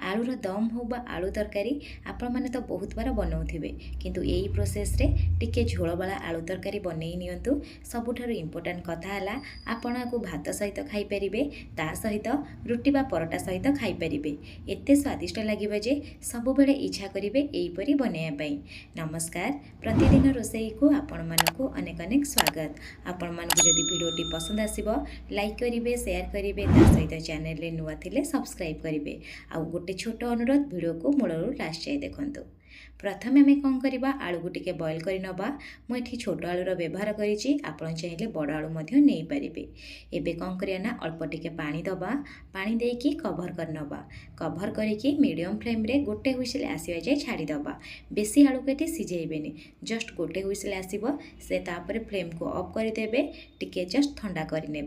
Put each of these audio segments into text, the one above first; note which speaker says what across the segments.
Speaker 1: आलूर दम हो बा आलू तरकारी आपण मैंने तो बहुत बार बनाऊे किंतु यही प्रोसेस रे टिके झोल वाला आलू तरकारी बनई नियंतु। सबुठारु इम्पोर्टाट कथा है आपण को भात सहित खाईपारे ता सहित रुटी बा परोटा सहित खाईपारे एते स्वादिष्ट लगे जे सब बेले इच्छा करेंगे यहीपरी बनवाई। नमस्कार, प्रतिदिन रोषई को आपण मानक अनेक अनेक स्वागत। आपण मानक जदि वीडियोटी पसंद आसीबो लाइक करेंगे, शेयर करेंगे, ता सहित चैनल रे नुआ थिले सब्सक्राइब करेंगे। आ गोटे छोट अनुरोध, वीडियो को मूलरू लास्ट जाए देखंतु। प्रथमे आम कौन करवा आलू को टिके बॉयल कर नवा। मुझे छोट आलूर व्यवहार करी, आपड़ चाहिए बड़ आलू नहीं पारे। एबे कौन करना अल्प टिके पानी दबा, पानी देकी कभर कर नवा। कभर करके मीडियम फ्लेम रे गोटे हुइसिल आसीबा जाए छाड़ीदबा। बेसी आलू को सिझेबेनी, जस्ट गोटे हुइसिल आसीबो से तापर फ्लेम को ऑफ करदेवे, टिके जस्ट ठंडा करने।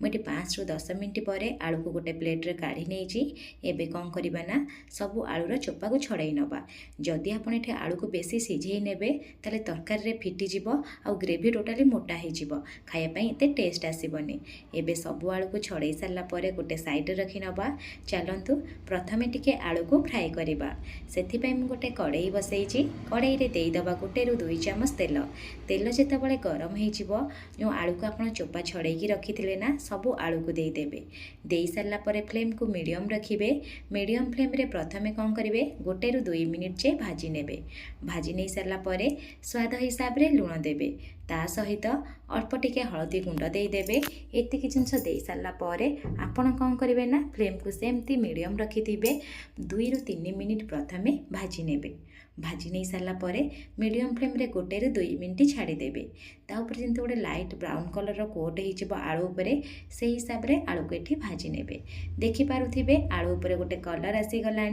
Speaker 1: मुझे 5 ରୁ 10 मिनट पर आलू को गोटे प्लेट रे काढ़ी नहीं। एबे कौन करवा ना सबू आलूर चोपा को छड़ाई नवा। जदि आप ये आलू को बेसी सिझे नेबे ताले तरकारी रे फिटिजिब आ ग्रेवी टोटाली मोटा हो खायापाई एते टेस्ट आसबनी। एबे सबू आलू को छड़ाई सारा पर गोटे साइड रखी नवा। चलतु प्रथमे टिके आलू को फ्राए करवा। से गोटे कड़ई बसई, कड़ई रे देदबा 1 ରୁ 2 ଚାମଚ तेल। तेल जितेबाला गरम हो जो आलू को आप चोपा छड़ाई रखी ना सबू आलू को देदेवे। दे सारा पर फ्लेम को मीडियम रखिए। मीडियम फ्लेम रे प्रथमे कौन करेंगे 1 ରୁ 2 मिनिट जे भाजी नेबे। भाजी नहीं सारा पर स्वाद हिसाब रे लुण देबे, ता सहित अल्प टिके हलदी गुंड देदेवे। एतिक जिनस दे सारा पर आपण कौन करेंगे ना फ्लेम को सेमती मीडियम रखि 2 ରୁ 3 मिनिट प्रथमे भाजी नेबे। भाजी नहीं सारा पर मीडियम फ्लेम रे 1 ରୁ 2 मिनिट छाड़ीदेवे। तापर जमी गोटे लाइट ब्राउन कलर कोट हो आलू उपरे से हिसाब रे आलू को ये भाजी नेबे। देखिपे आलू उपरे गोटे कलर आसीगला।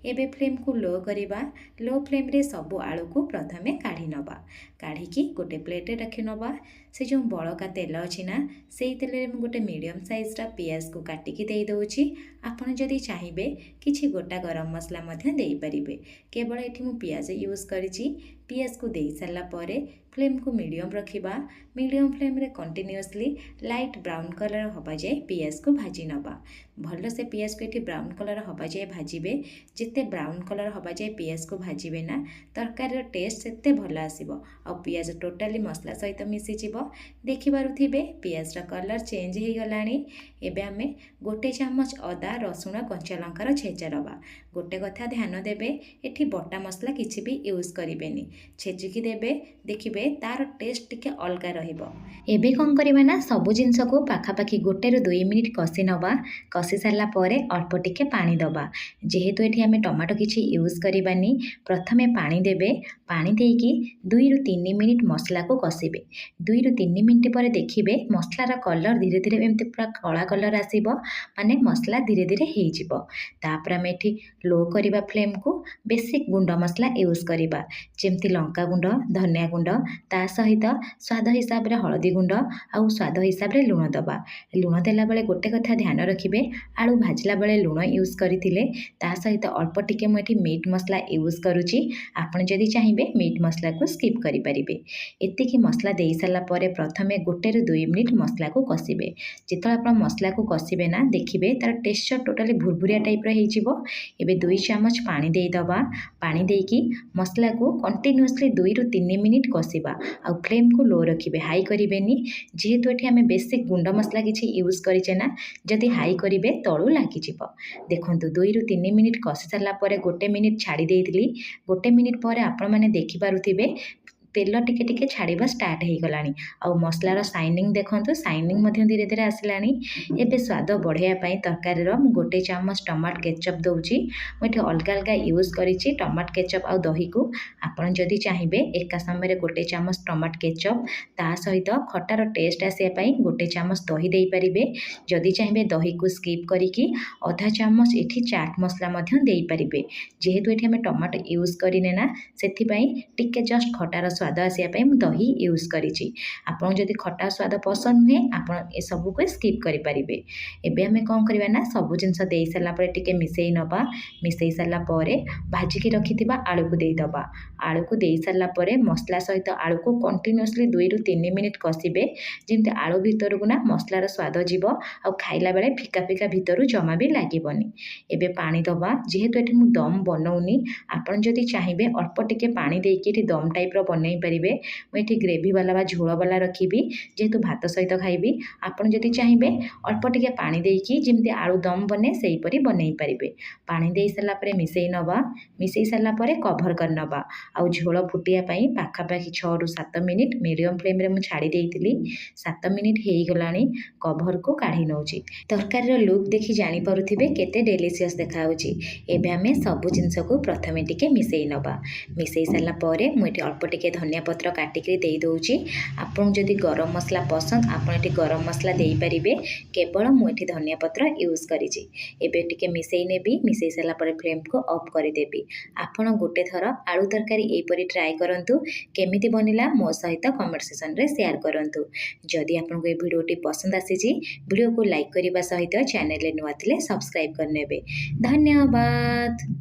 Speaker 1: एबे फ्लेम को लो करवा। लो फ्लेम रे सबू आलू को प्रथमे काढ़ी नवा। काढ़ी गोटे प्लेट रे रखी नवा। से जो बड़का तेल अच्छी ना से तेल रे गोटे मीडियम साइज रा पियाज को काटिकी दे दउची। आपण जदि चाहिए किछि गोटा गरम मसला मध्य दे परिबे। केवल एठी मु पियाज यूज करिछि। पियाज को दे सारा पर फ्लेम को मीडियम रखिबा। मीडियम फ्लेम रे कंटिन्यूअसली लाइट ब्राउन कलर हवा जाए पियाज को भाजी नवा। भल से पियाज को ये ब्राउन कलर हवा जाए भाजबे। जिते ब्राउन कलर हवा जाए पियाज को भाजबे ना तरकारी टेस्ट सेते भल आसीबो। आ पियाज टोटाली मसला सहित मिसीजिवो। देखिपारुथिबे पियाज रा कलर चेंज हो गलानी। एबे आमे 1 ଚାମଚ अदा रसुण कंचा लंकार छेचा दबा। गोटे कथा ध्यान देबे, एठी बटा मसला किछि भी यूज करिवेनी, छेचिकी देबे। देखिबे तार टेस्ट टिके अलगा रहिबो। एबे कौन करवा ना सबु जिनस को पाखापाखि 1 ରୁ 2 मिनिट कषि नवा। कषि सारा पर अल्प टिके पानी दबा। जेहेतु एठी आमे टमाटो किछि यूज करिबानी, प्रथमे पानी देबे। पानी देकी 2 ରୁ 3 मिनिट मसला को कषिबे। 2 ରୁ 3 मिनिट पर देखिबे मसलार कलर धीरे धीरे एमती पूरा कला कलर आसीबो, माने मसला धीरे धीरे हेजिबो। तापर आमे एठी लो करवा फ्लेम को। बेसिक गुंड मसला यूज करवा जेमती लंका गुंड, धनिया गुंड, ता सहित स्वाद हिसाब रे हलदी गुंड आउ स्वाद हिसाब रे लुण दबा। लुण देला बेले गोटे कथा ध्यान रखिबे, आलू भाजला बेले लुण यूज करथिले, ता सहित अल्प टिके मु एठी मीट मसला यूज करूची। आपण जदि चाहिए मीट मसला को स्किप करि परिबे। एतिकी मसला दे सारा पर प्रथमे 1 ରୁ 2 मिनिट मसला को कषिबे। जिते आप मसला को कषिबे ना देखिबे तार टेक्सचर टोटाली भुरभुरिया टाइप रो हेजिबो। एबे 2 चामच पानी दे दबा। पानी देकी मसला को कंटिन्यूअसली 2 ରୁ 3 मिनिट कषिबा। आ फ्लेम को लो रखिबे, हाई करिवेनी। जेहेतु एठी आमे बेसिक गुंड मसला किछि यूज करिचे ना, जदि हाई करिवे तळु लागि जिवो। देखंतु 2 ରୁ 3 मिनिट कषि सारा पर 1 मिनिट छाड़ी देइतिली। 1 मिनिट पर आपण माने देखि पारुथिबे तेल टिके टिके छाड़वा स्टार्ट हो गलानी। आ मसलार साइनिंग देखंतु, साइनिंग मध्य धीरे धीरे आसलानी। एबे स्वाद बढ़ाई तरकारी मु 1 ଚାମଚ टमाटो केचप दउची। मुझे अलग अलग यूज करिछि टमाटो केचप आ दही को। आपण जदि चाहिए एका समय 1 ଚାମଚ टमाटो केचप ता सहित खटार टेस्ट आसापी 1 ଚାମଚ दही दे पारिबे। जदि चाहिए दही को स्किप करिकी आधा चामच एठी चाट मसला मध्य दे पारिबे। जेहेतु एठी हमें टमाटो यूज करिने ना, सेथिपाई टिके जस्ट खटार ସ୍ୱାଦ ଆସିବା ପାଇଁ ମୁଁ ଦହି ୟୁଜ୍ କରିଛି। ଆପଣଙ୍କୁ ଯଦି ଖଟା ସ୍ୱାଦ ପସନ୍ଦ ନୁହେଁ ଆପଣ ଏସବୁକୁ ସ୍କିପ୍ କରିପାରିବେ। ଏବେ ଆମେ କ'ଣ କରିବା ନା ସବୁ ଜିନିଷ ଦେଇସାରିଲା ପରେ ଟିକେ ମିଶାଇ ନେବା। ମିଶାଇ ସାରିଲା ପରେ ଭାଜିକି ରଖିଥିବା ଆଳୁକୁ ଦେଇଦେବା। ଆଳୁକୁ ଦେଇସାରିଲା ପରେ ମସଲା ସହିତ ଆଳୁକୁ କଣ୍ଟିନ୍ୟୁଅସ୍ଲି 2ରୁ 3 ମିନିଟ୍ କଷିବେ, ଯେମିତି ଆଳୁ ଭିତରକୁ ନା ମସଲାର ସ୍ୱାଦ ଯିବ ଆଉ ଖାଇଲା ବେଳେ ଫିକା ଫିକା ଭିତରୁ ଜମା ବି ଲାଗିବନି। ଏବେ ପାଣି ଦେବା। ଯେହେତୁ ଏଠି ମୁଁ ଦମ୍ ବନଉନି, ଆପଣ ଯଦି ଚାହିଁବେ ଅଳ୍ପ ଟିକେ ପାଣି ଦେଇକି ଏଠି ଦମ୍ ଟାଇପ୍ର ବନେଇ ପାରିବେ। ମୁଁ ଏଠି ଗ୍ରେଭି ବାଲା ବା ଝୋଳ ବାଲା ରଖିବି, ଯେହେତୁ ଭାତ ସହିତ ଖାଇବି। ଆପଣ ଯଦି ଚାହିଁବେ ଅଳ୍ପ ଟିକେ ପାଣି ଦେଇକି ଯେମିତି ଆଳୁ ଦମ୍ ବନେ ସେହିପରି ବନେଇ ପାରିବେ। ପାଣି ଦେଇ ସାରିଲା ପରେ ମିଶାଇ ନେବା। ମିଶାଇ ସାରିଲା ପରେ କଭର୍ କରିନେବା। ଆଉ ଝୋଳ ଫୁଟିବା ପାଇଁ ପାଖାପାଖି 6ରୁ 7 ମିନିଟ୍ ମିଡ଼ିୟମ୍ ଫ୍ଲେମ୍ରେ ମୁଁ ଛାଡ଼ି ଦେଇଥିଲି। 7 ମିନିଟ୍ ହେଇଗଲାଣି। କଭର୍କୁ କାଢ଼ି ନେଉଛି। ତରକାରୀର ଲୁକ୍ ଦେଖି ଜାଣିପାରୁଥିବେ କେତେ ଡେଲିସିୟସ୍ ଦେଖାହେଉଛି। ଏବେ ଆମେ ସବୁ ଜିନିଷକୁ ପ୍ରଥମେ ଟିକେ ମିଶାଇ ନେବା। ମିଶାଇ ସାରିଲା ପରେ ମୁଁ ଏଠି ଅଳ୍ପ ଟିକେ ଧନିଆ ପତ୍ର କାଟିକିରି ଦେଇଦେଉଛି। ଆପଣଙ୍କୁ ଯଦି ଗରମ ମସଲା ପସନ୍ଦ ଆପଣ ଏଠି ଗରମ ମସଲା ଦେଇପାରିବେ। କେବଳ ମୁଁ ଏଠି ଧନିଆ ପତ୍ର ୟୁଜ୍ କରିଛି। ଏବେ ଟିକେ ମିଶାଇ ନେବି। ମିଶାଇ ସାରିଲା ପରେ ଫ୍ଲେମ୍କୁ ଅଫ୍ କରିଦେବି। ଆପଣ ଗୋଟେ ଥର ଆଳୁ ତରକାରୀ ଏହିପରି ଟ୍ରାଏ କରନ୍ତୁ। କେମିତି ବନିଲା ମୋ ସହିତ କମେଣ୍ଟ ସେକ୍ସନରେ ସେୟାର କରନ୍ତୁ। ଯଦି ଆପଣଙ୍କୁ ଏ ଭିଡ଼ିଓଟି ପସନ୍ଦ ଆସିଛି ଭିଡ଼ିଓକୁ ଲାଇକ୍ କରିବା ସହିତ ଚ୍ୟାନେଲରେ ନୂଆ ଥିଲେ ସବସ୍କ୍ରାଇବ୍ କରିନେବେ। ଧନ୍ୟବାଦ।